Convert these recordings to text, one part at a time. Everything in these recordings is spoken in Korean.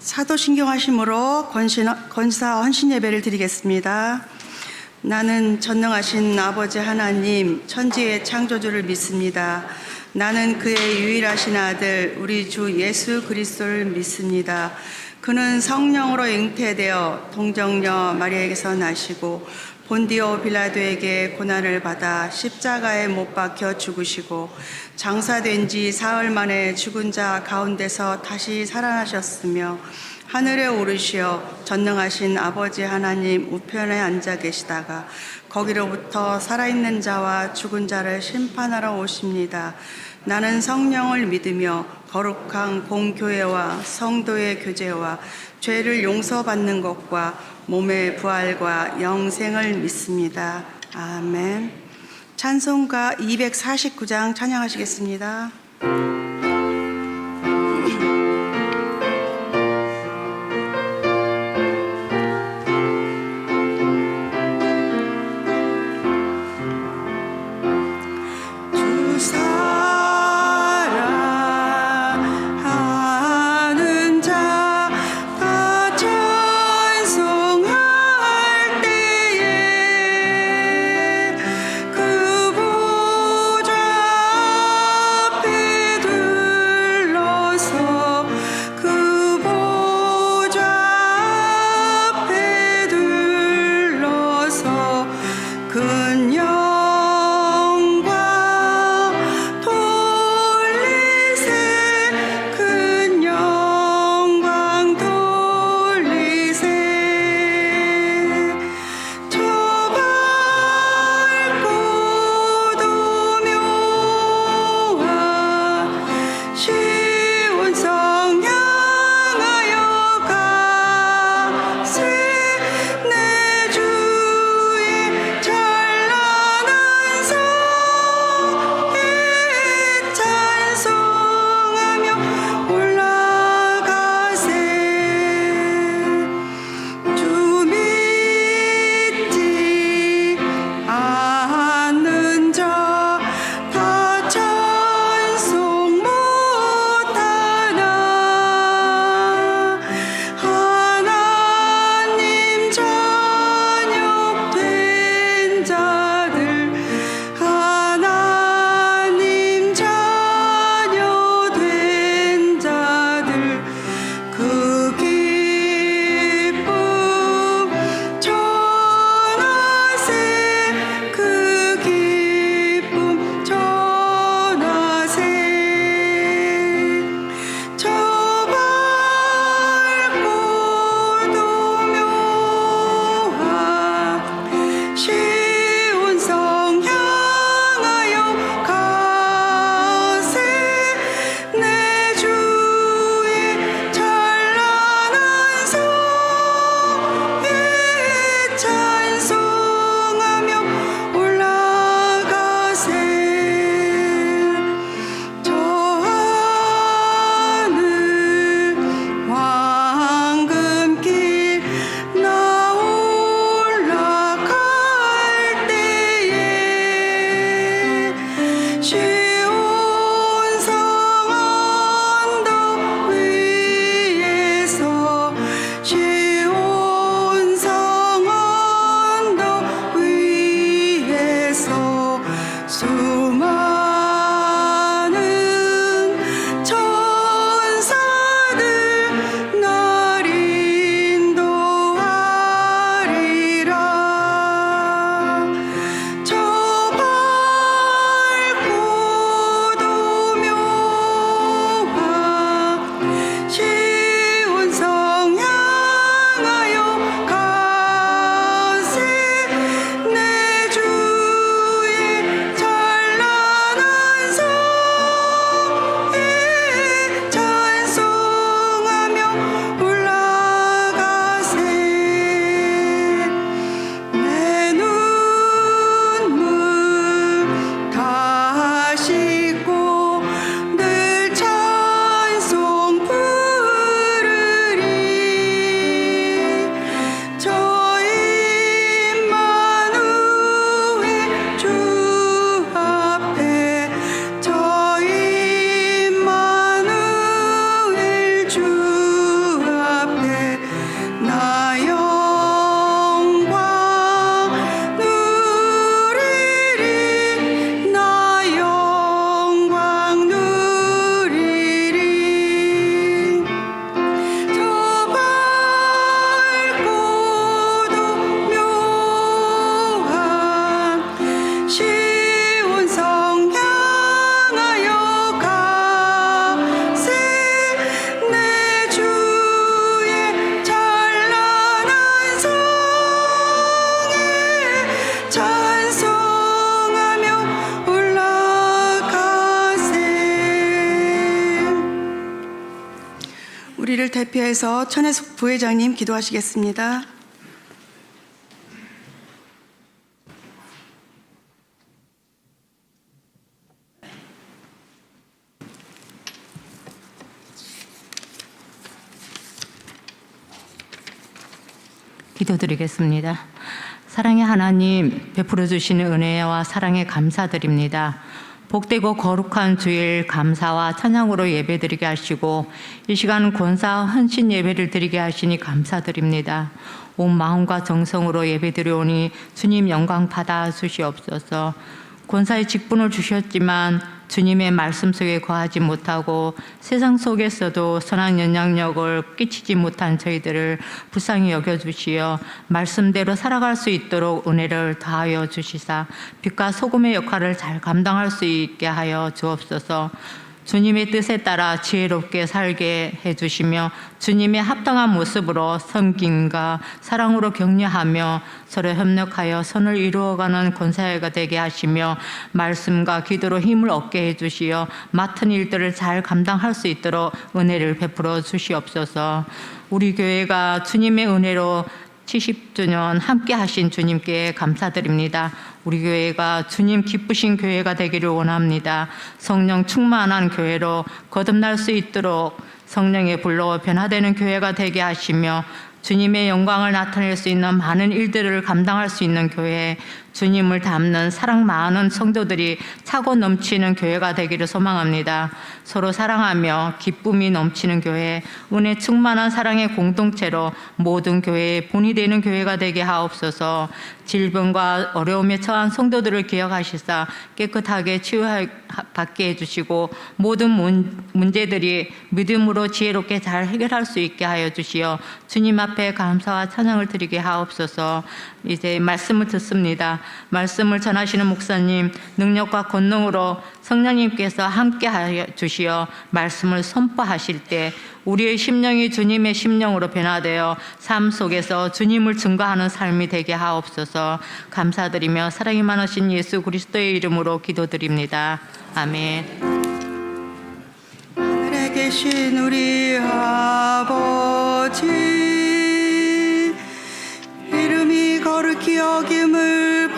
사도신경하심으로 권사 헌신 예배를 드리겠습니다. 나는 전능하신 아버지 하나님 천지의 창조주를 믿습니다. 나는 그의 유일하신 아들 우리 주 예수 그리스도를 믿습니다. 그는 성령으로 잉태되어 동정녀 마리아에게서 나시고 본디오 빌라도에게 고난을 받아 십자가에 못 박혀 죽으시고 장사된 지 사흘 만에 죽은 자 가운데서 다시 살아나셨으며 하늘에 오르시어 전능하신 아버지 하나님 우편에 앉아 계시다가 거기로부터 살아있는 자와 죽은 자를 심판하러 오십니다. 나는 성령을 믿으며 거룩한 공교회와 성도의 교제와 죄를 용서받는 것과 몸의 부활과 영생을 믿습니다. 아멘. 찬송가 249장 찬양하시겠습니다. 그 보좌 앞에 우리를 대표해서 천혜숙 부회장님 기도하시겠습니다. 기도드리겠습니다. 사랑의 하나님, 베풀어 주시는 은혜와 사랑에 감사드립니다. 복되고 거룩한 주일 감사와 찬양으로 예배드리게 하시고 이 시간 권사 헌신 예배를 드리게 하시니 감사드립니다. 온 마음과 정성으로 예배드려오니 주님 영광 받아 주시옵소서. 권사의 직분을 주셨지만 주님의 말씀 속에 거하지 못하고 세상 속에서도 선한 영향력을 끼치지 못한 저희들을 불쌍히 여겨주시어 말씀대로 살아갈 수 있도록 은혜를 더하여 주시사 빛과 소금의 역할을 잘 감당할 수 있게 하여 주옵소서. 주님의 뜻에 따라 지혜롭게 살게 해주시며 주님의 합당한 모습으로 섬김과 사랑으로 격려하며 서로 협력하여 선을 이루어가는 권사회가 되게 하시며 말씀과 기도로 힘을 얻게 해주시어 맡은 일들을 잘 감당할 수 있도록 은혜를 베풀어 주시옵소서. 우리 교회가 주님의 은혜로 70주년 함께 하신 주님께 감사드립니다. 우리 교회가 주님 기쁘신 교회가 되기를 원합니다. 성령 충만한 교회로 거듭날 수 있도록 성령의 불로 변화되는 교회가 되게 하시며 주님의 영광을 나타낼 수 있는 많은 일들을 감당할 수 있는 교회, 주님을 담는 사랑 많은 성도들이 차고 넘치는 교회가 되기를 소망합니다. 서로 사랑하며 기쁨이 넘치는 교회, 은혜 충만한 사랑의 공동체로 모든 교회의 본이 되는 교회가 되게 하옵소서. 질병과 어려움에 처한 성도들을 기억하시사 깨끗하게 치유받게 해주시고 모든 문제들이 믿음으로 지혜롭게 잘 해결할 수 있게 하여 주시어 주님 앞에 감사와 찬양을 드리게 하옵소서. 이제 말씀을 듣습니다. 말씀을 전하시는 목사님 능력과 권능으로 성령님께서 함께 하여 주시어 말씀을 선포하실 때 우리의 심령이 주님의 심령으로 변화되어 삶 속에서 주님을 증거하는 삶이 되게 하옵소서. 감사드리며 사랑이 많으신 예수 그리스도의 이름으로 기도드립니다. 아멘. 하늘에 계신 우리 아버지 이름이 거룩히 여김을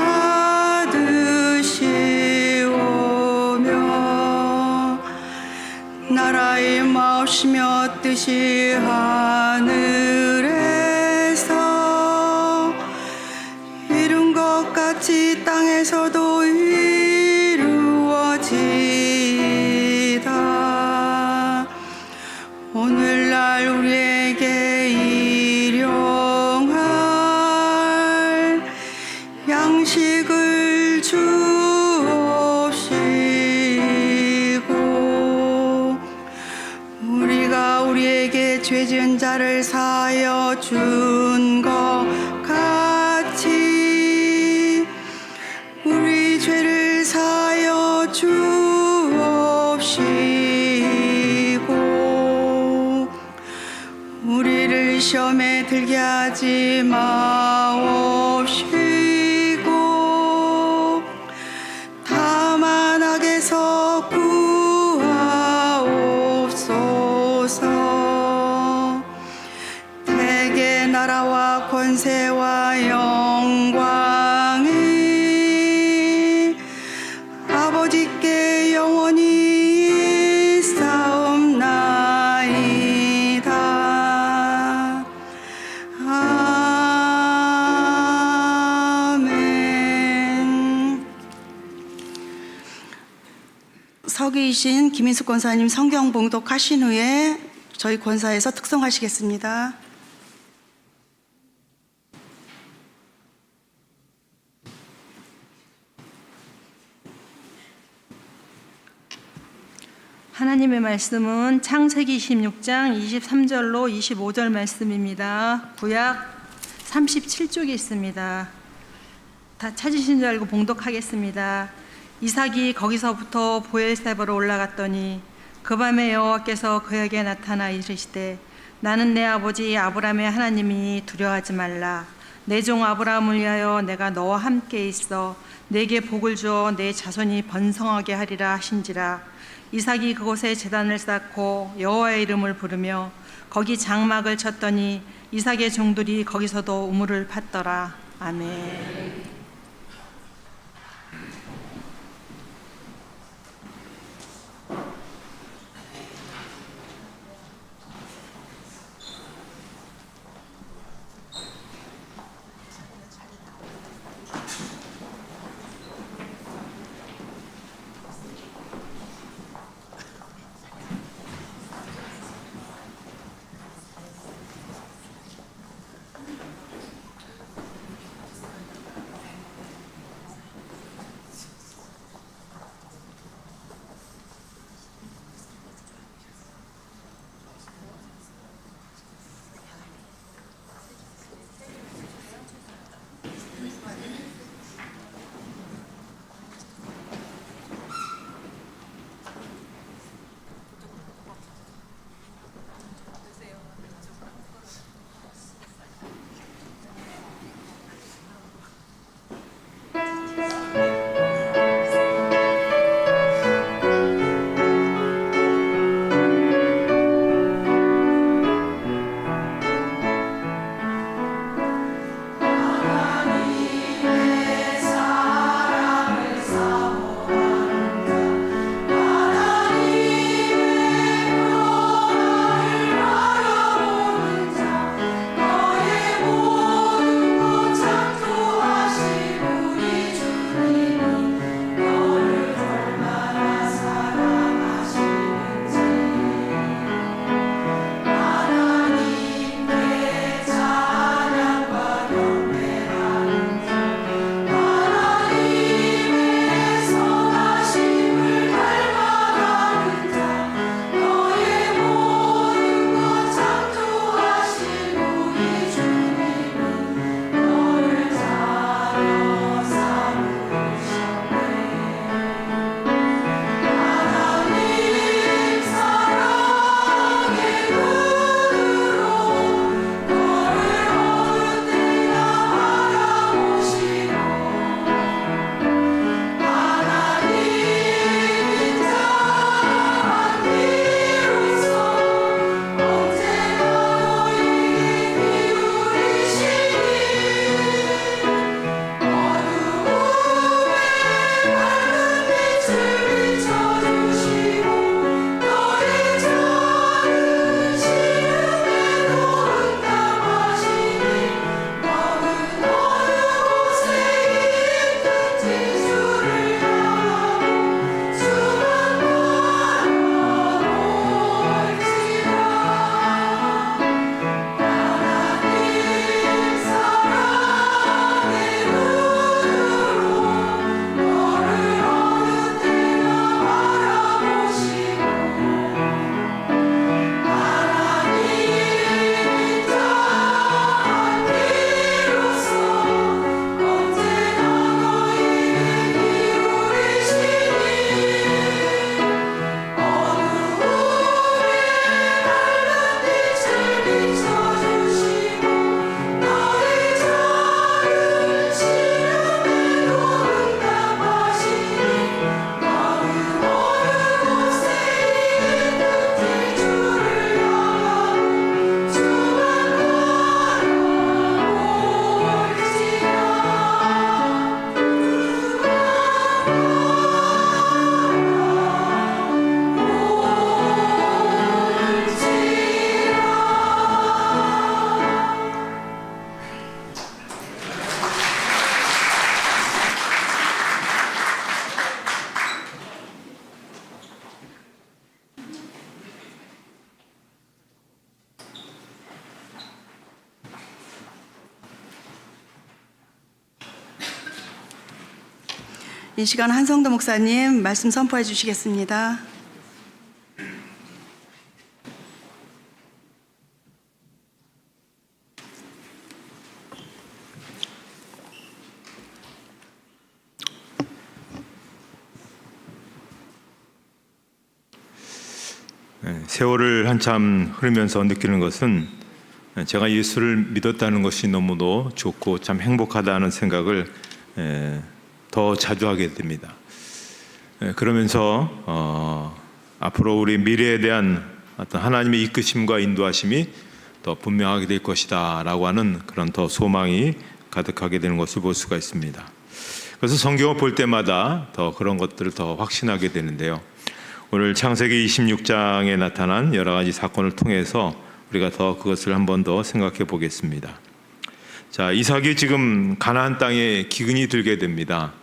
받으시오며 나라의 마옵시며 뜻이 하늘에서 이룬 것 같이 땅에서도 이루어지이다. 오늘날 우리에게 일용할 양식을 주옵시고 우리가 우리에게 죄 지은 자를 사하여 준 것 같이 우리 죄를 사하여 주옵시고 우리를 시험에 들게 하지 마옵시고 다만 악에서 구하옵소서. 대개 나라와 권세와 영광이 아버지께 영원히 있사옵나이다. 아멘. 서기이신 김인숙 권사님 성경 봉독하신 후에 저희 권사에서 특송하시겠습니다. 하나님의 말씀은 창세기 26장 23절로 25절 말씀입니다. 구약 37쪽에 있습니다. 다 찾으신 줄 알고 봉독하겠습니다. 이삭이 거기서부터 보엘세바로 올라갔더니 그 밤에 여호와께서 그에게 나타나 이르시되 나는 내 아버지 아브라함의 하나님이니 두려워하지 말라. 내 종 아브라함을 위하여 내가 너와 함께 있어 내게 복을 주어 내 자손이 번성하게 하리라 하신지라. 이삭이 그곳에 제단을 쌓고 여호와의 이름을 부르며 거기 장막을 쳤더니 이삭의 종들이 거기서도 우물을 팠더라. 아멘. 이 시간 한성도 목사님 말씀 선포해 주시겠습니다. 세월을 한참 흐르면서 느끼는 것은 제가 예수를 믿었다는 것이 너무도 좋고 참 행복하다는 생각을 더 자주 하게 됩니다. 그러면서 앞으로 우리 미래에 대한 어떤 하나님의 이끄심과 인도하심이 더 분명하게 될 것이다라고 하는 그런 더 소망이 가득하게 되는 것을 볼 수가 있습니다. 그래서 성경을 볼 때마다 더 그런 것들을 더 확신하게 되는데요. 오늘 창세기 26장에 나타난 여러 가지 사건을 통해서 우리가 더 그것을 한 번 더 생각해 보겠습니다. 자, 이삭이 지금 가나안 땅에 기근이 들게 됩니다.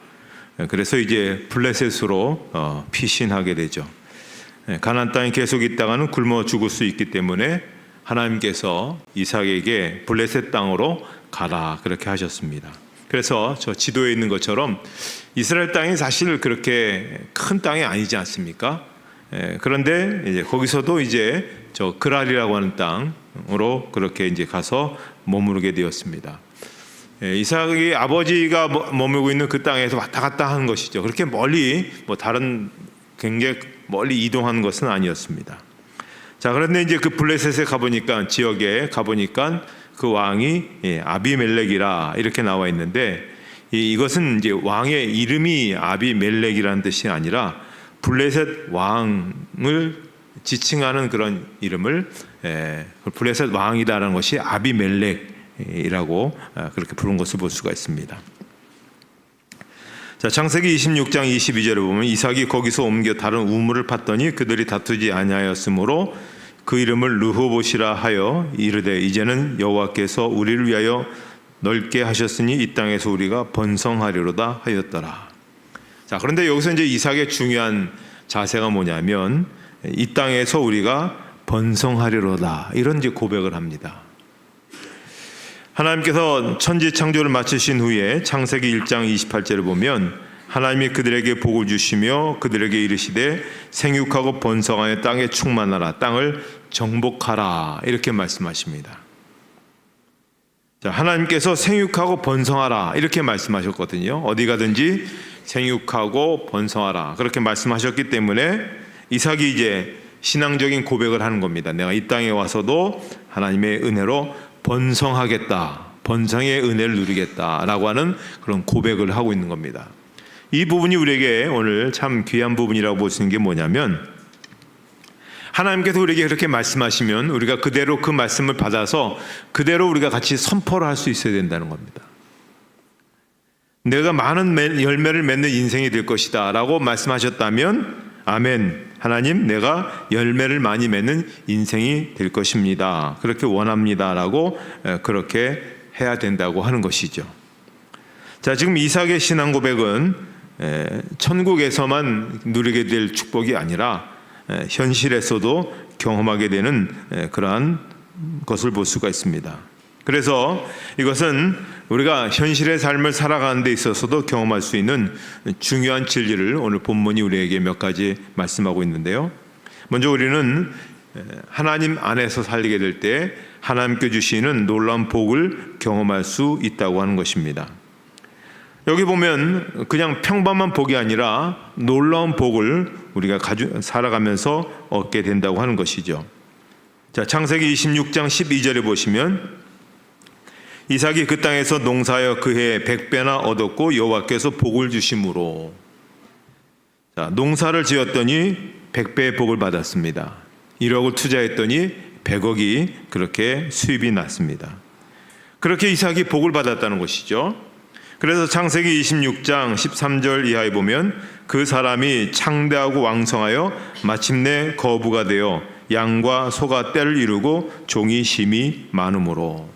그래서 이제 블레셋으로 피신하게 되죠. 가나안 땅에 계속 있다가는 굶어 죽을 수 있기 때문에 하나님께서 이삭에게 블레셋 땅으로 가라 그렇게 하셨습니다. 그래서 저 지도에 있는 것처럼 이스라엘 땅이 사실 그렇게 큰 땅이 아니지 않습니까? 그런데 이제 거기서도 이제 저 그랄이라고 하는 땅으로 그렇게 이제 가서 머무르게 되었습니다. 이삭이 아버지가 머물고 있는 그 땅에서 왔다 갔다 하는 것이죠. 그렇게 멀리 뭐 다른 굉장히 멀리 이동하는 것은 아니었습니다. 자, 그런데 이제 그 블레셋에 가보니까 지역에 가보니까 그 왕이 아비멜렉이라 이렇게 나와 있는데 이것은 이제 왕의 이름이 아비멜렉이라는 뜻이 아니라 블레셋 왕을 지칭하는 그런 이름을 블레셋 왕이다라는 것이 아비멜렉이라고 그렇게 부른 것을 볼 수가 있습니다. 자, 창세기 26장 22절에 보면 이삭이 거기서 옮겨 다른 우물을 팠더니 그들이 다투지 아니하였으므로 그 이름을 르호봇이라 하여 이르되 이제는 여호와께서 우리를 위하여 넓게 하셨으니 이 땅에서 우리가 번성하리로다 하였더라. 자, 그런데 여기서 이제 이삭의 중요한 자세가 뭐냐면 이 땅에서 우리가 번성하리로다 이런 이제 고백을 합니다. 하나님께서 천지 창조를 마치신 후에 창세기 1장 28절을 보면 하나님이 그들에게 복을 주시며 그들에게 이르시되 생육하고 번성하여 땅에 충만하라 땅을 정복하라 이렇게 말씀하십니다. 자, 하나님께서 생육하고 번성하라 이렇게 말씀하셨거든요. 어디 가든지 생육하고 번성하라 그렇게 말씀하셨기 때문에 이삭이 이제 신앙적인 고백을 하는 겁니다. 내가 이 땅에 와서도 하나님의 은혜로 번성하겠다, 번성의 은혜를 누리겠다라고 하는 그런 고백을 하고 있는 겁니다. 이 부분이 우리에게 오늘 참 귀한 부분이라고 볼 수 있는 게 뭐냐면 하나님께서 우리에게 그렇게 말씀하시면 우리가 그대로 그 말씀을 받아서 그대로 우리가 같이 선포를 할 수 있어야 된다는 겁니다. 내가 많은 열매를 맺는 인생이 될 것이다 라고 말씀하셨다면 아멘, 하나님 내가 열매를 많이 맺는 인생이 될 것입니다, 그렇게 원합니다 라고 그렇게 해야 된다고 하는 것이죠. 자, 지금 이삭의 신앙 고백은 천국에서만 누리게 될 축복이 아니라 현실에서도 경험하게 되는 그러한 것을 볼 수가 있습니다. 그래서 이것은 우리가 현실의 삶을 살아가는 데 있어서도 경험할 수 있는 중요한 진리를 오늘 본문이 우리에게 몇 가지 말씀하고 있는데요. 먼저 우리는 하나님 안에서 살게 될 때 하나님께 주시는 놀라운 복을 경험할 수 있다고 하는 것입니다. 여기 보면 그냥 평범한 복이 아니라 놀라운 복을 우리가 살아가면서 얻게 된다고 하는 것이죠. 자, 창세기 26장 12절에 보시면 이삭이 그 땅에서 농사하여 그 해에 100배나 얻었고 여호와께서 복을 주심으로. 자, 농사를 지었더니 100배의 복을 받았습니다. 1억을 투자했더니 100억이 그렇게 수입이 났습니다. 그렇게 이삭이 복을 받았다는 것이죠. 그래서 창세기 26장 13절 이하에 보면 그 사람이 창대하고 왕성하여 마침내 거부가 되어 양과 소가 떼를 이루고 종이 심히 많으므로.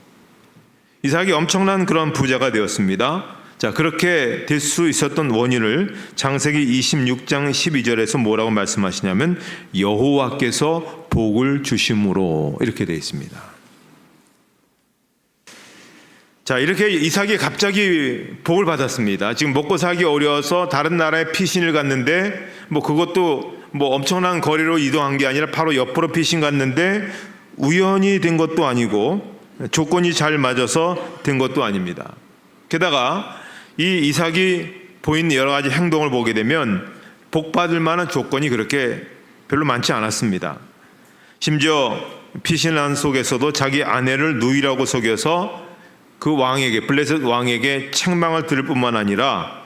이삭이 엄청난 그런 부자가 되었습니다. 자, 그렇게 될 수 있었던 원인을 창세기 26장 12절에서 뭐라고 말씀하시냐면 여호와께서 복을 주심으로 이렇게 되어 있습니다. 자, 이렇게 이삭이 갑자기 복을 받았습니다. 지금 먹고 살기 어려워서 다른 나라에 피신을 갔는데 그것도 엄청난 거리로 이동한 게 아니라 바로 옆으로 피신 갔는데 우연히 된 것도 아니고 조건이 잘 맞아서 된 것도 아닙니다. 게다가 이 이삭이 보인 여러 가지 행동을 보게 되면 복받을 만한 조건이 그렇게 별로 많지 않았습니다. 심지어 피신한 속에서도 자기 아내를 누이라고 속여서 그 왕에게, 블레셋 왕에게 책망을 들을 뿐만 아니라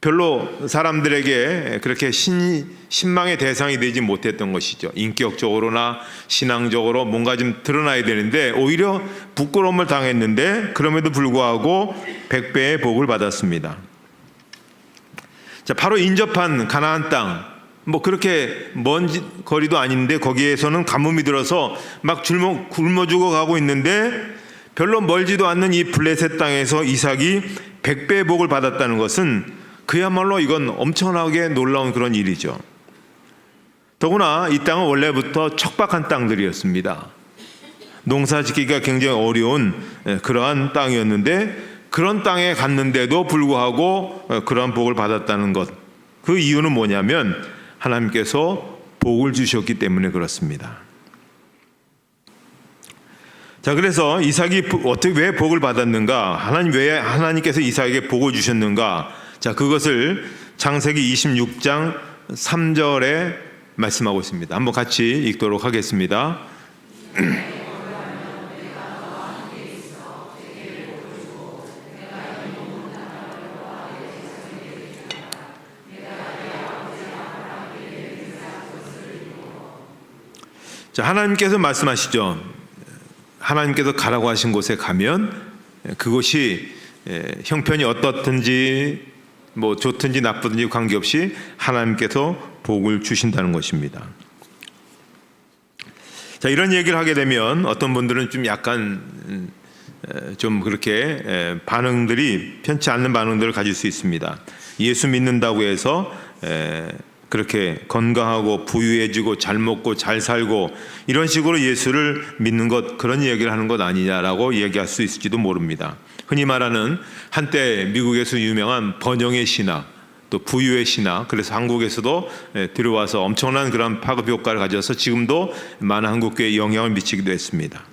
별로 사람들에게 그렇게 신망의 대상이 되지 못했던 것이죠. 인격적으로나 신앙적으로 뭔가 좀 드러나야 되는데 오히려 부끄러움을 당했는데 그럼에도 불구하고 100배의 복을 받았습니다. 자, 바로 인접한 가나안 땅, 뭐 그렇게 먼 거리도 아닌데 거기에서는 가뭄이 들어서 막 굶어 죽어가고 있는데 별로 멀지도 않는 이 블레셋 땅에서 이삭이 100배의 복을 받았다는 것은 그야말로 이건 엄청나게 놀라운 그런 일이죠. 더구나 이 땅은 원래부터 척박한 땅들이었습니다. 농사 짓기가 굉장히 어려운 그러한 땅이었는데 그런 땅에 갔는데도 불구하고 그러한 복을 받았다는 것. 그 이유는 뭐냐면 하나님께서 복을 주셨기 때문에 그렇습니다. 자, 그래서 이삭이 왜 복을 받았는가? 왜 하나님께서 이삭에게 복을 주셨는가? 자, 그것을 창세기 26장 3절에 말씀하고 있습니다. 한번 같이 읽도록 하겠습니다. 자, 하나님께서 말씀하시죠. 하나님께서 가라고 하신 곳에 가면 그곳이 형편이 어떻든지 뭐 좋든지 나쁘든지 관계없이 하나님께서 복을 주신다는 것입니다. 자, 이런 얘기를 하게 되면 어떤 분들은 좀 약간 좀 그렇게 반응들이 편치 않는 반응들을 가질 수 있습니다. 예수 믿는다고 해서 그렇게 건강하고 부유해지고 잘 먹고 잘 살고 이런 식으로 예수를 믿는 것, 그런 얘기를 하는 것 아니냐라고 얘기할 수 있을지도 모릅니다. 흔히 말하는 한때 미국에서 유명한 번영의 신학, 또 부유의 신학, 그래서 한국에서도 들어와서 엄청난 그런 파급 효과를 가져서 지금도 많은 한국교회에 영향을 미치기도 했습니다.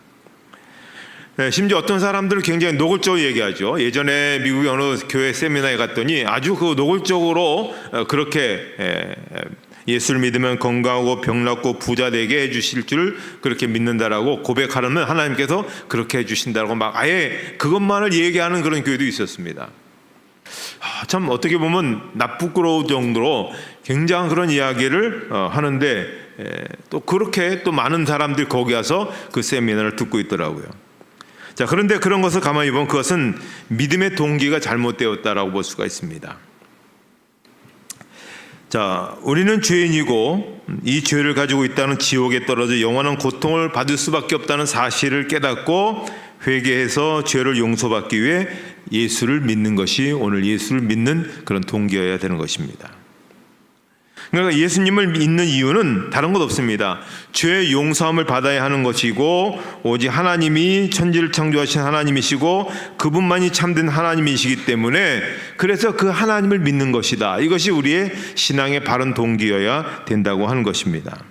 심지어 어떤 사람들은 굉장히 노골적으로 얘기하죠. 예전에 미국의 어느 교회 세미나에 갔더니 아주 그 노골적으로 그렇게 예수를 믿으면 건강하고 병낫고 부자 되게 해주실 줄 그렇게 믿는다라고 고백하려면 하나님께서 그렇게 해주신다고 막 아예 그것만을 얘기하는 그런 교회도 있었습니다. 참 어떻게 보면 나쁘끄러울 정도로 굉장한 그런 이야기를 하는데 또 그렇게 또 많은 사람들이 거기 와서 그 세미나를 듣고 있더라고요. 자, 그런데 그런 것을 가만히 보면 그것은 믿음의 동기가 잘못되었다라고 볼 수가 있습니다. 자, 우리는 죄인이고 이 죄를 가지고 있다는 지옥에 떨어져 영원한 고통을 받을 수밖에 없다는 사실을 깨닫고 회개해서 죄를 용서받기 위해 예수를 믿는 것이 오늘 예수를 믿는 그런 동기여야 되는 것입니다. 그러니까 예수님을 믿는 이유는 다른 것 없습니다. 죄의 용서함을 받아야 하는 것이고 오직 하나님이 천지를 창조하신 하나님이시고 그분만이 참된 하나님이시기 때문에 그래서 그 하나님을 믿는 것이다. 이것이 우리의 신앙의 바른 동기여야 된다고 하는 것입니다.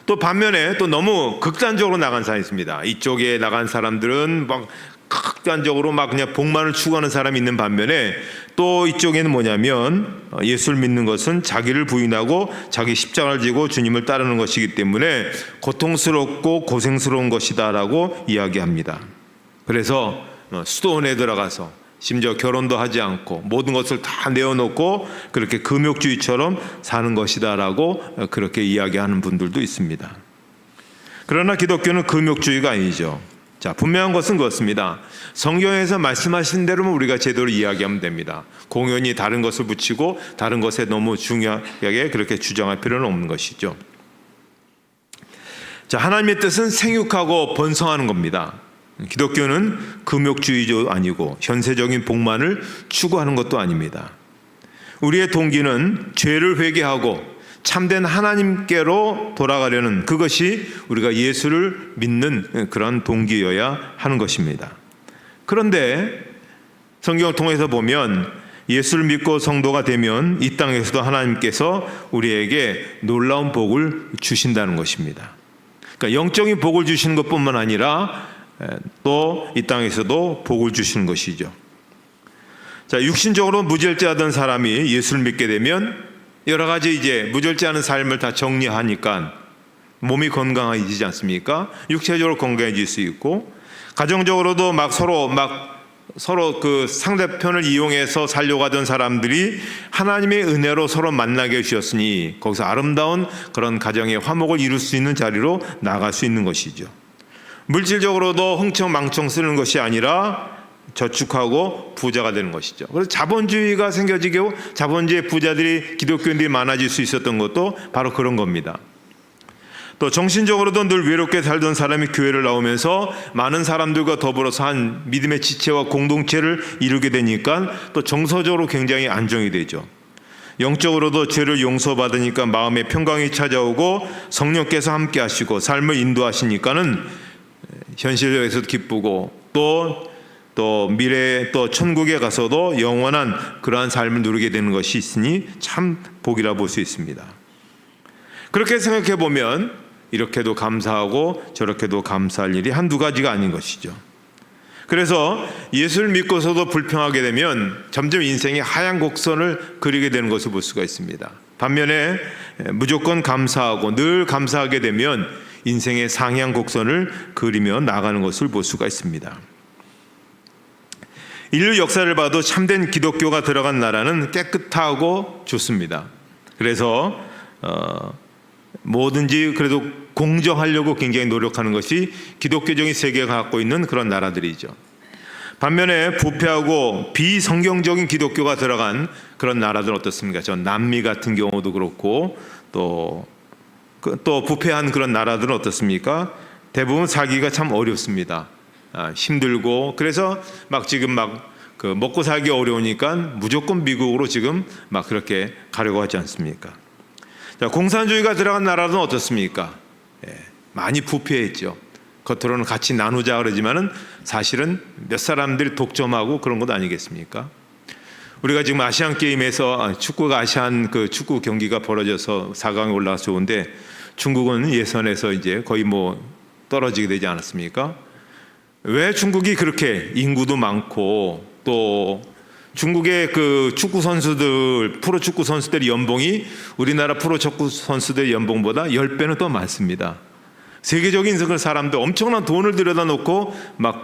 또 반면에 또 너무 극단적으로 나간 사람이 있습니다. 이쪽에 나간 사람들은 막 극단적으로 막 그냥 복만을 추구하는 사람이 있는 반면에 또 이쪽에는 뭐냐면 예수를 믿는 것은 자기를 부인하고 자기 십자가를 지고 주님을 따르는 것이기 때문에 고통스럽고 고생스러운 것이다라고 이야기합니다. 그래서 수도원에 들어가서 심지어 결혼도 하지 않고 모든 것을 다 내어놓고 그렇게 금욕주의처럼 사는 것이다라고 그렇게 이야기하는 분들도 있습니다. 그러나 기독교는 금욕주의가 아니죠. 자, 분명한 것은 그렇습니다. 성경에서 말씀하신 대로만 우리가 제대로 이야기하면 됩니다. 공연히 다른 것을 붙이고 다른 것에 너무 중요하게 그렇게 주장할 필요는 없는 것이죠. 자, 하나님의 뜻은 생육하고 번성하는 겁니다. 기독교는 금욕주의도 아니고 현세적인 복만을 추구하는 것도 아닙니다. 우리의 동기는 죄를 회개하고 참된 하나님께로 돌아가려는 그것이 우리가 예수를 믿는 그런 동기여야 하는 것입니다. 그런데 성경을 통해서 보면 예수를 믿고 성도가 되면 이 땅에서도 하나님께서 우리에게 놀라운 복을 주신다는 것입니다. 그러니까 영적인 복을 주시는 것뿐만 아니라 또 이 땅에서도 복을 주시는 것이죠. 자, 육신적으로 무절제하던 사람이 예수를 믿게 되면 여러 가지 이제 무절제하는 삶을 다 정리하니까 몸이 건강해지지 않습니까? 육체적으로 건강해질 수 있고 가정적으로도 막 서로 막 서로 그 상대편을 이용해서 살려고 하던 사람들이 하나님의 은혜로 서로 만나게 해주셨으니 거기서 아름다운 그런 가정의 화목을 이룰 수 있는 자리로 나갈 수 있는 것이죠. 물질적으로도 흥청망청 쓰는 것이 아니라 저축하고 부자가 되는 것이죠. 그래서 자본주의가 생겨지고 자본주의 부자들이 기독교인들이 많아질 수 있었던 것도 바로 그런 겁니다. 또 정신적으로도 늘 외롭게 살던 사람이 교회를 나오면서 많은 사람들과 더불어서 한 믿음의 지체와 공동체를 이루게 되니까 또 정서적으로 굉장히 안정이 되죠. 영적으로도 죄를 용서받으니까 마음의 평강이 찾아오고 성령께서 함께 하시고 삶을 인도하시니까는 현실에서도 기쁘고 또 미래에 또 천국에 가서도 영원한 그러한 삶을 누리게 되는 것이 있으니 참 복이라 볼 수 있습니다. 그렇게 생각해 보면 이렇게도 감사하고 저렇게도 감사할 일이 한두 가지가 아닌 것이죠. 그래서 예수를 믿고서도 불평하게 되면 점점 인생의 하얀 곡선을 그리게 되는 것을 볼 수가 있습니다. 반면에 무조건 감사하고 늘 감사하게 되면 인생의 상향 곡선을 그리며 나가는 것을 볼 수가 있습니다. 인류 역사를 봐도 참된 기독교가 들어간 나라는 깨끗하고 좋습니다. 그래서 뭐든지 그래도 공정하려고 굉장히 노력하는 것이 기독교적인 세계가 갖고 있는 그런 나라들이죠. 반면에 부패하고 비성경적인 기독교가 들어간 그런 나라들은 어떻습니까? 저 남미 같은 경우도 그렇고 또 부패한 그런 나라들은 어떻습니까? 대부분 살기가 참 어렵습니다. 힘들고 그래서 지금 먹고 살기 어려우니까 무조건 미국으로 지금 그렇게 가려고 하지 않습니까? 자, 공산주의가 들어간 나라는 어떻습니까? 많이 부패했죠. 겉으로는 같이 나누자 그러지만은 사실은 몇 사람들이 독점하고 그런 것 아니겠습니까? 우리가 지금 아시안 게임에서 축구가 아시안 그 축구 경기가 벌어져서 4강에 올라가서 좋은데 중국은 예선에서 이제 거의 떨어지게 되지 않았습니까? 왜 중국이 그렇게 인구도 많고 또 중국의 그 축구 선수들, 프로 축구 선수들의 연봉이 우리나라 프로 축구 선수들의 연봉보다 10배는 더 많습니다. 세계적인 그 사람들 엄청난 돈을 들여다 놓고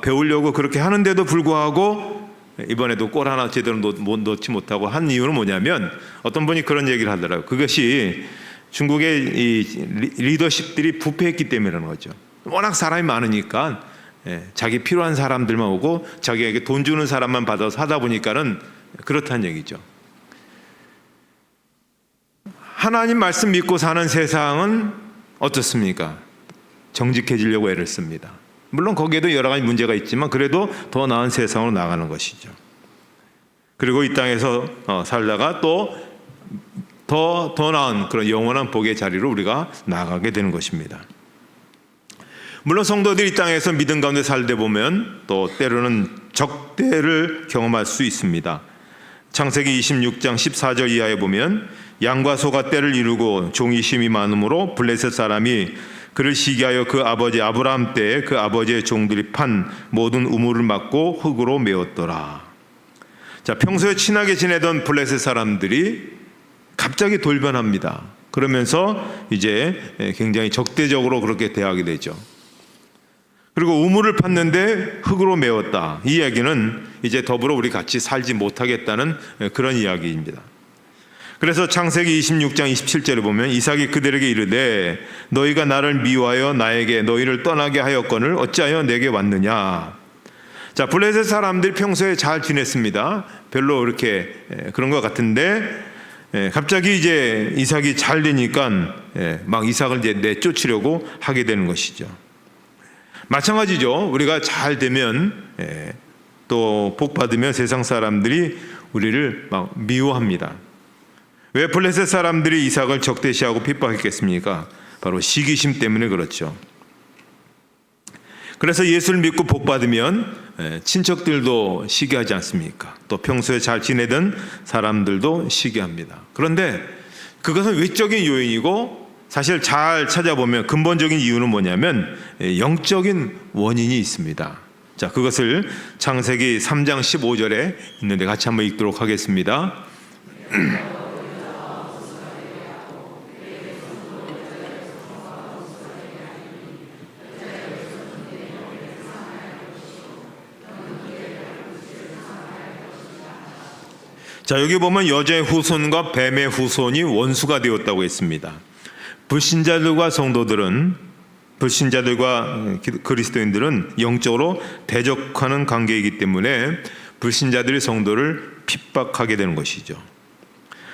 배우려고 그렇게 하는데도 불구하고 이번에도 골 하나 제대로 넣지 못하고 한 이유는 뭐냐면 어떤 분이 그런 얘기를 하더라고요. 그것이 중국의 이 리더십들이 부패했기 때문이라는 거죠. 워낙 사람이 많으니까 자기 필요한 사람들만 오고 자기에게 돈 주는 사람만 받아서 하다 보니까는 그렇다는 얘기죠. 하나님 말씀 믿고 사는 세상은 어떻습니까? 정직해지려고 애를 씁니다. 물론 거기에도 여러 가지 문제가 있지만 그래도 더 나은 세상으로 나가는 것이죠. 그리고 이 땅에서 살다가 또 더 나은 그런 영원한 복의 자리로 우리가 나가게 되는 것입니다. 물론 성도들이 이 땅에서 믿음 가운데 살다 보면 또 때로는 적대를 경험할 수 있습니다. 창세기 26장 14절 이하에 보면 양과 소가 때를 이루고 종이 힘이 많으므로 블레셋 사람이 그를 시기하여 그 아버지 아브라함 때에 그 아버지의 종들이 판 모든 우물을 막고 흙으로 메웠더라. 자, 평소에 친하게 지내던 블레셋 사람들이 갑자기 돌변합니다. 그러면서 이제 굉장히 적대적으로 그렇게 대하게 되죠. 그리고 우물을 팠는데 흙으로 메웠다. 이 이야기는 이제 더불어 우리 같이 살지 못하겠다는 그런 이야기입니다. 그래서 창세기 26장 27절에 보면 이삭이 그들에게 이르되 너희가 나를 미워하여 나에게 너희를 떠나게 하였거늘 어찌하여 내게 왔느냐. 자, 블레셋 사람들이 평소에 잘 지냈습니다. 별로 이렇게 그런 것 같은데 갑자기 이제 이삭이 잘 되니까 이삭을 이제 내쫓으려고 하게 되는 것이죠. 마찬가지죠. 우리가 잘 되면 또 복 받으면 세상 사람들이 우리를 미워합니다. 왜 블레셋 사람들이 이삭을 적대시하고 핍박했겠습니까? 바로 시기심 때문에 그렇죠. 그래서 예수를 믿고 복 받으면 친척들도 시기하지 않습니까? 또 평소에 잘 지내던 사람들도 시기합니다. 그런데 그것은 외적인 요인이고 사실 잘 찾아보면 근본적인 이유는 뭐냐면 영적인 원인이 있습니다. 자, 그것을 창세기 3장 15절에 있는데 같이 한번 읽도록 하겠습니다. 자, 여기 보면 여자의 후손과 뱀의 후손이 원수가 되었다고 했습니다. 불신자들과 그리스도인들은 영적으로 대적하는 관계이기 때문에 불신자들이 성도를 핍박하게 되는 것이죠.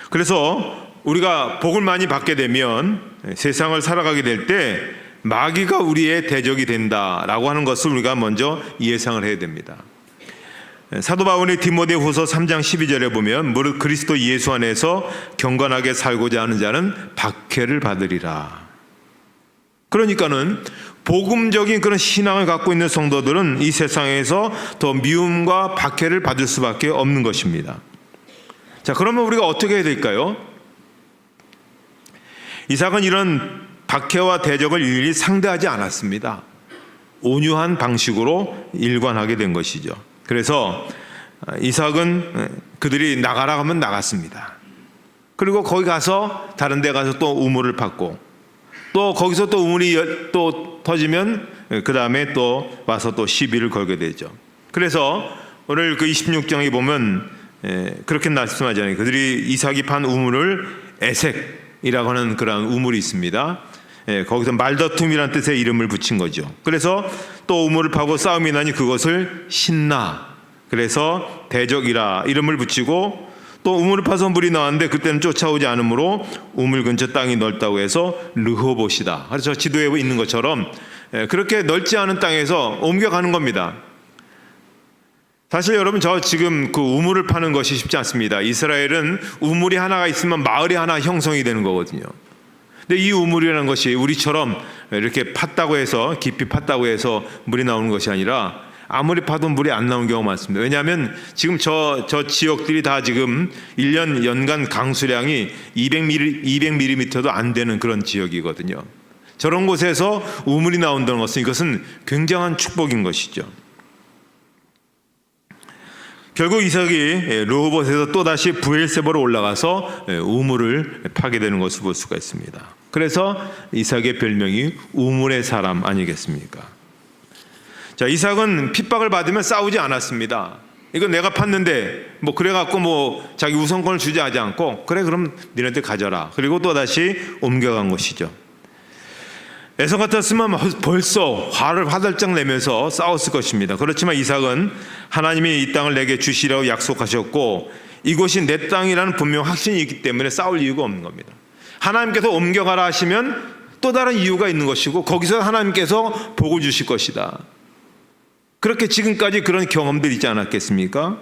그래서 우리가 복을 많이 받게 되면 세상을 살아가게 될 때 마귀가 우리의 대적이 된다라고 하는 것을 우리가 먼저 예상을 해야 됩니다. 사도 바울이 디모데후서 3장 12절에 보면 무릇 그리스도 예수 안에서 경건하게 살고자 하는 자는 박해를 받으리라. 그러니까는 복음적인 그런 신앙을 갖고 있는 성도들은 이 세상에서 더 미움과 박해를 받을 수밖에 없는 것입니다. 자, 그러면 우리가 어떻게 해야 될까요? 이삭은 이런 박해와 대적을 일일이 상대하지 않았습니다. 온유한 방식으로 일관하게 된 것이죠. 그래서 이삭은 그들이 나가라 하면 나갔습니다. 그리고 거기 가서 다른 데 가서 또 우물을 팠고, 또 거기서 또 우물이 또 터지면 그 다음에 또 와서 또 시비를 걸게 되죠. 그래서 오늘 그 26장에 보면 그렇게 말씀하잖아요. 그들이 이삭이 판 우물을 에색이라고 하는 그런 우물이 있습니다. 거기서 말다툼이라는 뜻의 이름을 붙인 거죠. 그래서 또 우물을 파고 싸움이 나니 그것을 신나, 그래서 대적이라 이름을 붙이고, 또 우물을 파서 물이 나왔는데 그때는 쫓아오지 않으므로 우물 근처 땅이 넓다고 해서 르호봇이다. 그래서 지도에 있는 것처럼 그렇게 넓지 않은 땅에서 옮겨가는 겁니다. 사실 여러분, 저 지금 그 우물을 파는 것이 쉽지 않습니다. 이스라엘은 우물이 하나가 있으면 마을이 하나 형성이 되는 거거든요. 근데 이 우물이라는 것이 우리처럼 이렇게 팠다고 해서, 깊이 팠다고 해서 물이 나오는 것이 아니라 아무리 파도 물이 안 나오는 경우가 많습니다. 왜냐하면 지금 저 지역들이 다 지금 1년 연간 강수량이 200mm도 안 되는 그런 지역이거든요. 저런 곳에서 우물이 나온다는 것은 이것은 굉장한 축복인 것이죠. 결국 이삭이 르호봇에서 또다시 브엘세바로 올라가서 우물을 파게 되는 것을 볼 수가 있습니다. 그래서 이삭의 별명이 우물의 사람 아니겠습니까? 자, 이삭은 핍박을 받으면 싸우지 않았습니다. 이거 내가 팠는데 뭐 그래갖고 뭐 자기 우선권을 주지 하지 않고, 그래 그럼 니네들 가져라. 그리고 또다시 옮겨간 것이죠. 에서 같았으면 벌써 화를 화들짝 내면서 싸웠을 것입니다. 그렇지만 이삭은 하나님이 이 땅을 내게 주시라고 약속하셨고 이곳이 내 땅이라는 분명 확신이 있기 때문에 싸울 이유가 없는 겁니다. 하나님께서 옮겨가라 하시면 또 다른 이유가 있는 것이고 거기서 하나님께서 복을 주실 것이다. 그렇게 지금까지 그런 경험들이 있지 않았겠습니까?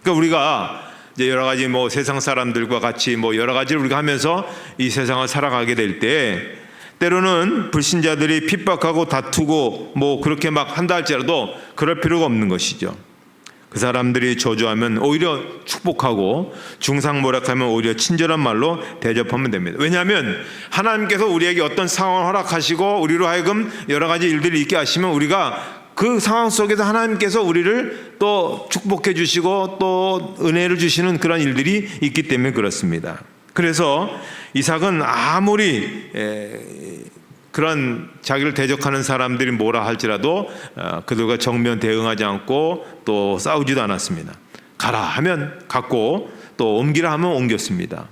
그러니까 우리가 이제 여러 가지 뭐 세상 사람들과 같이 뭐 여러 가지를 우리가 하면서 이 세상을 살아가게 될 때 때로는 불신자들이 핍박하고 다투고 뭐 그렇게 막 한다 할지라도 그럴 필요가 없는 것이죠. 그 사람들이 저주하면 오히려 축복하고 중상모략하면 오히려 친절한 말로 대접하면 됩니다. 왜냐하면 하나님께서 우리에게 어떤 상황을 허락하시고 우리로 하여금 여러 가지 일들이 있게 하시면 우리가 그 상황 속에서 하나님께서 우리를 또 축복해 주시고 또 은혜를 주시는 그런 일들이 있기 때문에 그렇습니다. 그래서 이삭은 아무리 그런 자기를 대적하는 사람들이 뭐라 할지라도 그들과 정면 대응하지 않고 또 싸우지도 않았습니다. 가라 하면 갔고 또 옮기라 하면 옮겼습니다.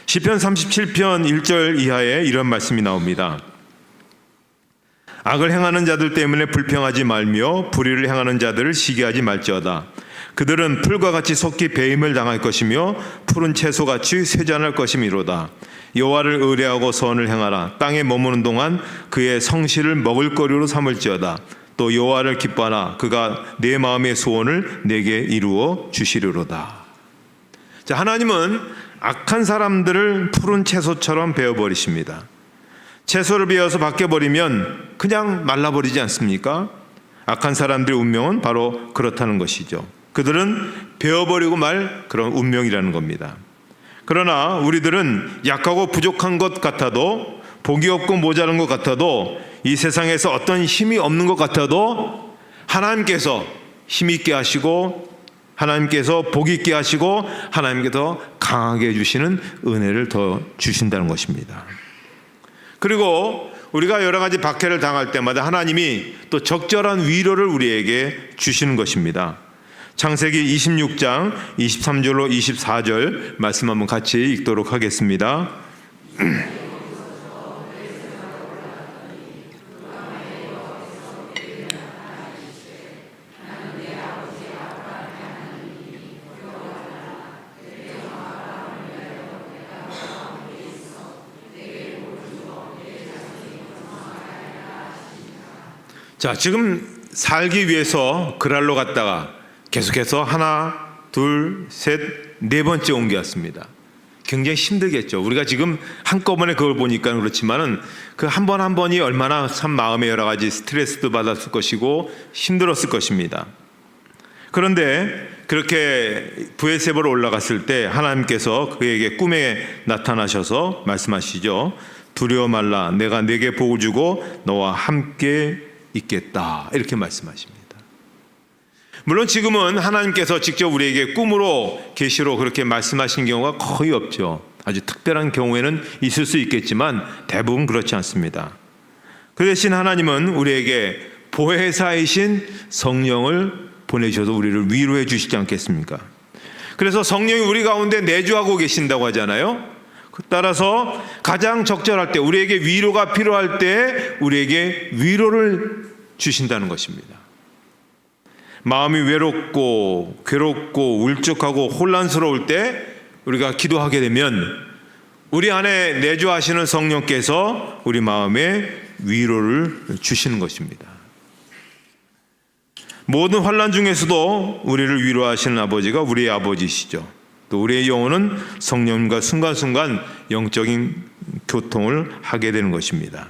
시편 37편 1절 이하에 이런 말씀이 나옵니다. 악을 행하는 자들 때문에 불평하지 말며 불의를 행하는 자들을 시기하지 말지어다. 그들은 풀과 같이 속히 배임을 당할 것이며 푸른 채소같이 쇠잔할 것이미로다. 여호와를 의뢰하고 선을 행하라. 땅에 머무는 동안 그의 성실을 먹을거리로 삼을지어다. 또 여호와를 기뻐하라. 그가 내 마음의 소원을 내게 이루어 주시리로다. 자, 하나님은 악한 사람들을 푸른 채소처럼 베어버리십니다. 채소를 베어서 벗겨버리면 그냥 말라버리지 않습니까? 악한 사람들의 운명은 바로 그렇다는 것이죠. 그들은 베어버리고 말 그런 운명이라는 겁니다. 그러나 우리들은 약하고 부족한 것 같아도, 복이 없고 모자란 것 같아도, 이 세상에서 어떤 힘이 없는 것 같아도 하나님께서 힘 있게 하시고 하나님께서 복 있게 하시고 하나님께서 강하게 해주시는 은혜를 더 주신다는 것입니다. 그리고 우리가 여러 가지 박해를 당할 때마다 하나님이 또 적절한 위로를 우리에게 주시는 것입니다. 창세기 26장 23절로 24절 말씀 한번 같이 읽도록 하겠습니다. 자, 지금 살기 위해서 그랄로 갔다가 계속해서 하나, 둘, 셋, 네 번째 옮겨왔습니다. 굉장히 힘들겠죠. 우리가 지금 한꺼번에 그걸 보니까 그렇지만은 그 한 번 한 번이 얼마나 참 마음에 여러 가지 스트레스도 받았을 것이고 힘들었을 것입니다. 그런데 그렇게 브에셋으로 올라갔을 때 하나님께서 그에게 꿈에 나타나셔서 말씀하시죠. 두려워 말라. 내가 네게 복을 주고 너와 함께 있겠다. 이렇게 말씀하십니다. 물론 지금은 하나님께서 직접 우리에게 꿈으로 계시로 그렇게 말씀하신 경우가 거의 없죠. 아주 특별한 경우에는 있을 수 있겠지만 대부분 그렇지 않습니다. 그 대신 하나님은 우리에게 보혜사이신 성령을 보내셔서 우리를 위로해 주시지 않겠습니까? 그래서 성령이 우리 가운데 내주하고 계신다고 하잖아요. 따라서 가장 적절할 때, 우리에게 위로가 필요할 때 우리에게 위로를 주신다는 것입니다. 마음이 외롭고 괴롭고 울적하고 혼란스러울 때 우리가 기도하게 되면 우리 안에 내주하시는 성령께서 우리 마음에 위로를 주시는 것입니다. 모든 환난 중에서도 우리를 위로하시는 아버지가 우리의 아버지시죠. 또 우리의 영혼은 성령님과 순간순간 영적인 교통을 하게 되는 것입니다.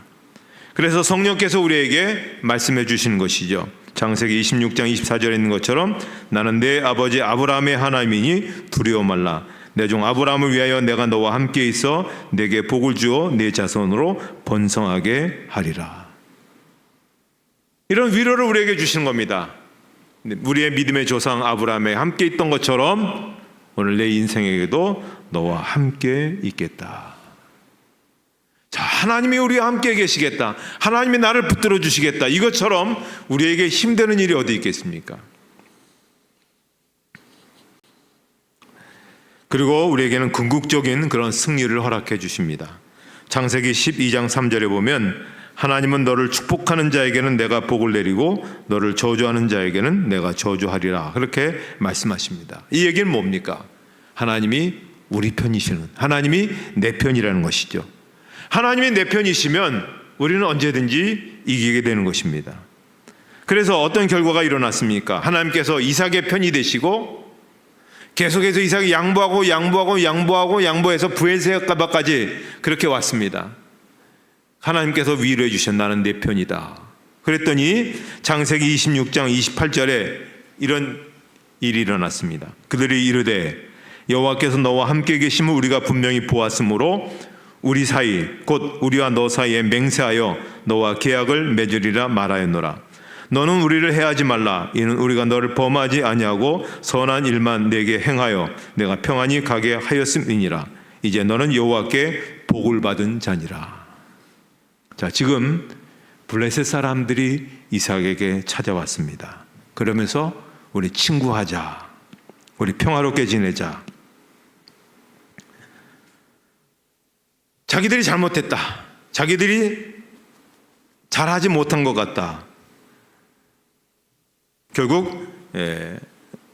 그래서 성령께서 우리에게 말씀해 주시는 것이죠. 창세기 26장 24절에 있는 것처럼 나는 내 아버지 아브라함의 하나님이니 두려워 말라. 내 종 아브라함을 위하여 내가 너와 함께 있어 내게 복을 주어 내 자손으로 번성하게 하리라. 이런 위로를 우리에게 주시는 겁니다. 우리의 믿음의 조상 아브라함에 함께 있던 것처럼 오늘 내 인생에게도 너와 함께 있겠다. 자, 하나님이 우리와 함께 계시겠다. 하나님이 나를 붙들어 주시겠다. 이것처럼 우리에게 힘드는 일이 어디 있겠습니까? 그리고 우리에게는 궁극적인 그런 승리를 허락해 주십니다. 창세기 12장 3절에 보면 하나님은 너를 축복하는 자에게는 내가 복을 내리고 너를 저주하는 자에게는 내가 저주하리라. 그렇게 말씀하십니다. 이 얘기는 뭡니까? 하나님이 우리 편이시는, 하나님이 내 편이라는 것이죠. 하나님이 내 편이시면 우리는 언제든지 이기게 되는 것입니다. 그래서 어떤 결과가 일어났습니까? 하나님께서 이삭의 편이 되시고 계속해서 이삭이 양보해서 브에셋까지 그렇게 왔습니다. 하나님께서 위로해 주신 나는 내 편이다. 그랬더니 창세기 26장 28절에 이런 일이 일어났습니다. 그들이 이르되 여호와께서 너와 함께 계심을 우리가 분명히 보았으므로 우리 사이 곧 우리와 너 사이에 맹세하여 너와 계약을 맺으리라 말하였노라. 너는 우리를 해하지 말라. 이는 우리가 너를 범하지 아니하고 선한 일만 내게 행하여 내가 평안히 가게 하였음이니라. 이제 너는 여호와께 복을 받은 자니라. 자, 지금 블레셋 사람들이 이삭에게 찾아왔습니다. 그러면서 우리 친구하자. 우리 평화롭게 지내자. 자기들이 잘못했다. 자기들이 잘하지 못한 것 같다. 결국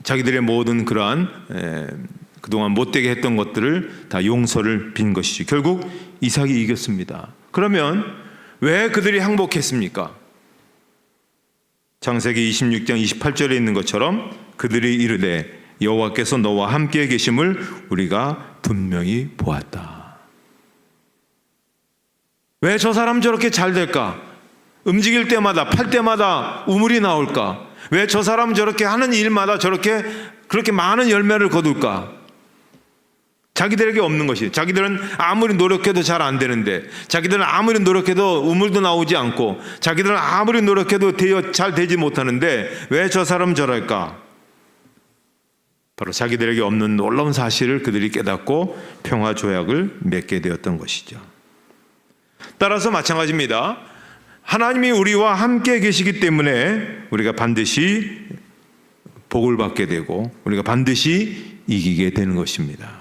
자기들의 모든 그러한 그동안 못되게 했던 것들을 다 용서를 빈 것이지. 결국 이삭이 이겼습니다. 그러면 왜 그들이 항복했습니까? 창세기 26장 28절에 있는 것처럼 그들이 이르되 여호와께서 너와 함께 계심을 우리가 분명히 보았다. 왜 저 사람 저렇게 잘 될까? 움직일 때마다 팔 때마다 우물이 나올까? 왜 저 사람 저렇게 하는 일마다 그렇게 많은 열매를 거둘까? 자기들에게 없는 것이. 자기들은 아무리 노력해도 잘 안 되는데, 자기들은 아무리 노력해도 우물도 나오지 않고, 자기들은 아무리 노력해도 잘 되지 못하는데 왜 저 사람 저럴까? 바로 자기들에게 없는 놀라운 사실을 그들이 깨닫고 평화 조약을 맺게 되었던 것이죠. 따라서 마찬가지입니다. 하나님이 우리와 함께 계시기 때문에 우리가 반드시 복을 받게 되고 우리가 반드시 이기게 되는 것입니다.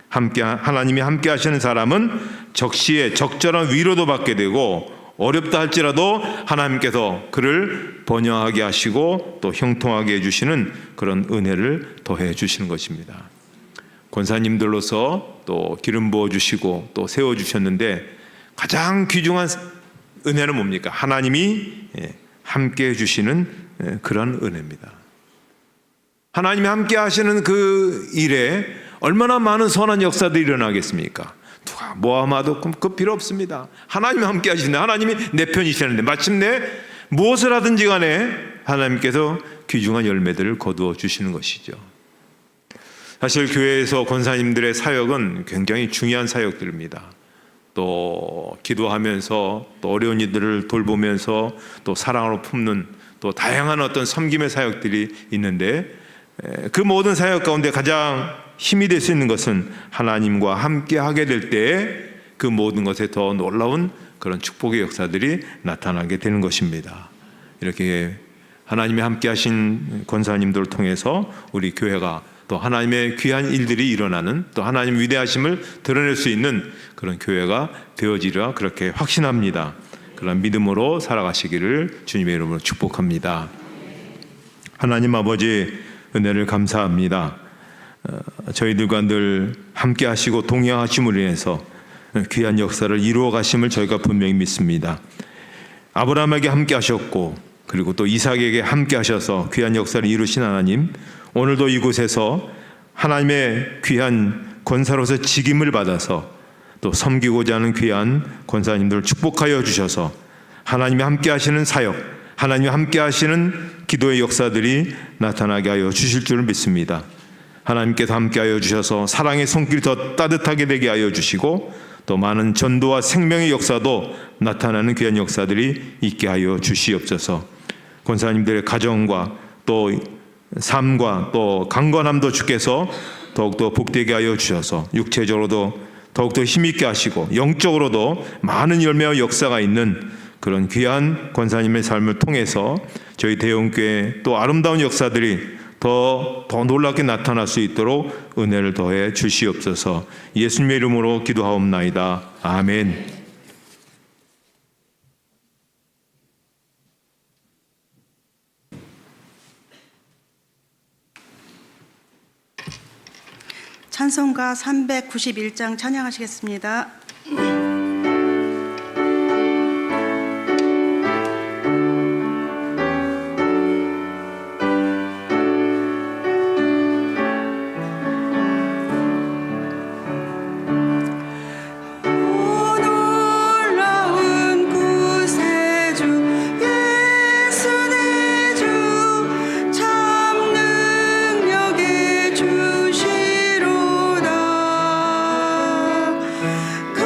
하나님이 함께 하시는 사람은 적시에 적절한 위로도 받게 되고 어렵다 할지라도 하나님께서 그를 번영하게 하시고 또 형통하게 해주시는 그런 은혜를 더해 주시는 것입니다. 권사님들로서 또 기름 부어주시고 또 세워주셨는데 가장 귀중한 은혜는 뭡니까? 하나님이 함께 해주시는 그런 은혜입니다. 하나님이 함께 하시는 그 일에 얼마나 많은 선한 역사들이 일어나겠습니까? 누가 뭐하마도 그 필요 없습니다. 하나님이 함께 하시는데 하나님이 내 편이시는데 마침내 무엇을 하든지 간에 하나님께서 귀중한 열매들을 거두어 주시는 것이죠. 사실 교회에서 권사님들의 사역은 굉장히 중요한 사역들입니다. 또 기도하면서 또 어려운 이들을 돌보면서 또 사랑으로 품는 또 다양한 어떤 섬김의 사역들이 있는데 그 모든 사역 가운데 가장 힘이 될 수 있는 것은 하나님과 함께 하게 될 때에 그 모든 것에 더 놀라운 그런 축복의 역사들이 나타나게 되는 것입니다. 이렇게 하나님이 함께 하신 권사님들을 통해서 우리 교회가 또 하나님의 귀한 일들이 일어나는 또 하나님 위대하심을 드러낼 수 있는 그런 교회가 되어지리라 그렇게 확신합니다. 그런 믿음으로 살아가시기를 주님의 이름으로 축복합니다. 하나님 아버지 은혜를 감사합니다. 저희들과 늘 함께 하시고 동행하심으로 인해서 귀한 역사를 이루어 가심을 저희가 분명히 믿습니다. 아브라함에게 함께 하셨고 그리고 또 이삭에게 함께 하셔서 귀한 역사를 이루신 하나님, 오늘도 이곳에서 하나님의 귀한 권사로서 직임을 받아서 또 섬기고자 하는 귀한 권사님들을 축복하여 주셔서 하나님이 함께 하시는 사역, 하나님이 함께 하시는 기도의 역사들이 나타나게 하여 주실 줄 믿습니다. 하나님께서 함께 하여 주셔서 사랑의 손길이 더 따뜻하게 되게 하여 주시고 또 많은 전도와 생명의 역사도 나타나는 귀한 역사들이 있게 하여 주시옵소서. 권사님들의 가정과 또 삶과 또 강건함도 주께서 더욱더 복되게 하여 주셔서 육체적으로도 더욱더 힘있게 하시고 영적으로도 많은 열매와 역사가 있는 그런 귀한 권사님의 삶을 통해서 저희 대형교회 또 아름다운 역사들이 더 놀랍게 나타날 수 있도록 은혜를 더해 주시옵소서. 예수님의 이름으로 기도하옵나이다. 아멘. 찬송가 391장 찬양하시겠습니다. 그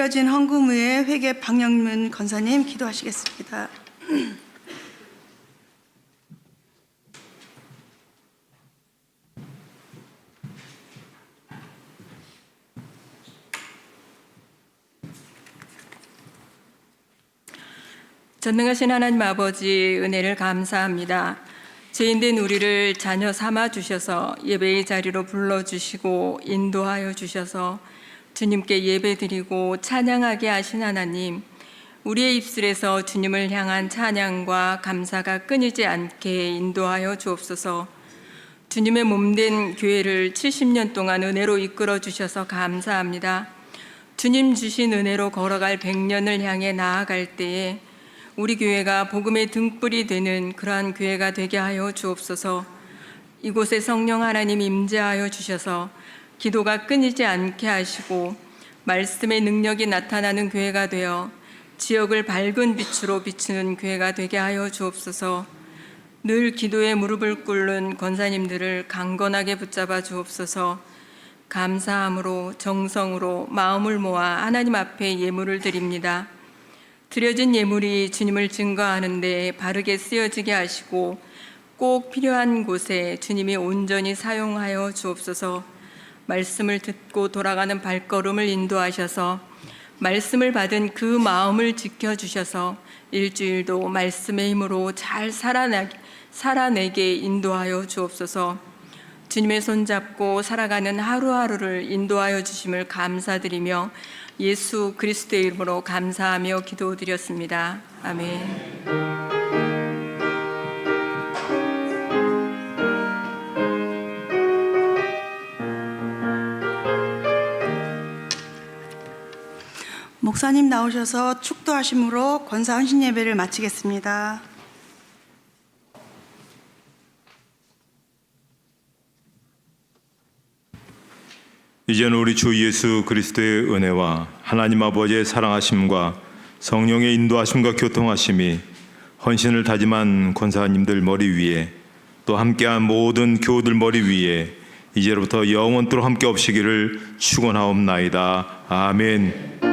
드려진 헌금 외에 회계 박영문 권사님 기도하시겠습니다. 전능하신 하나님 아버지 은혜를 감사합니다. 죄인된 우리를 자녀 삼아 주셔서 예배의 자리로 불러주시고 인도하여 주셔서 주님께 예배드리고 찬양하게 하신 하나님, 우리의 입술에서 주님을 향한 찬양과 감사가 끊이지 않게 인도하여 주옵소서. 주님의 몸된 교회를 70년 동안 은혜로 이끌어 주셔서 감사합니다. 주님 주신 은혜로 걸어갈 100년을 향해 나아갈 때에 우리 교회가 복음의 등불이 되는 그러한 교회가 되게 하여 주옵소서. 이곳에 성령 하나님 임재하여 주셔서 기도가 끊이지 않게 하시고 말씀의 능력이 나타나는 교회가 되어 지역을 밝은 빛으로 비추는 교회가 되게 하여 주옵소서. 늘 기도에 무릎을 꿇는 권사님들을 강건하게 붙잡아 주옵소서. 감사함으로 정성으로 마음을 모아 하나님 앞에 예물을 드립니다. 드려진 예물이 주님을 증거하는 데 바르게 쓰여지게 하시고 꼭 필요한 곳에 주님이 온전히 사용하여 주옵소서. 말씀을 듣고 돌아가는 발걸음을 인도하셔서 말씀을 받은 그 마음을 지켜주셔서 일주일도 말씀의 힘으로 잘 살아내게 인도하여 주옵소서. 주님의 손잡고 살아가는 하루하루를 인도하여 주심을 감사드리며 예수 그리스도의 이름으로 감사하며 기도드렸습니다. 아멘. 목사님 나오셔서 축도하심으로 권사 헌신 예배를 마치겠습니다. 이제는 우리 주 예수 그리스도의 은혜와 하나님 아버지의 사랑하심과 성령의 인도하심과 교통하심이 헌신을 다짐한 권사님들 머리 위에 또 함께한 모든 교우들 머리 위에 이제로부터 영원토록 함께 없으기를 축원하옵나이다. 아멘.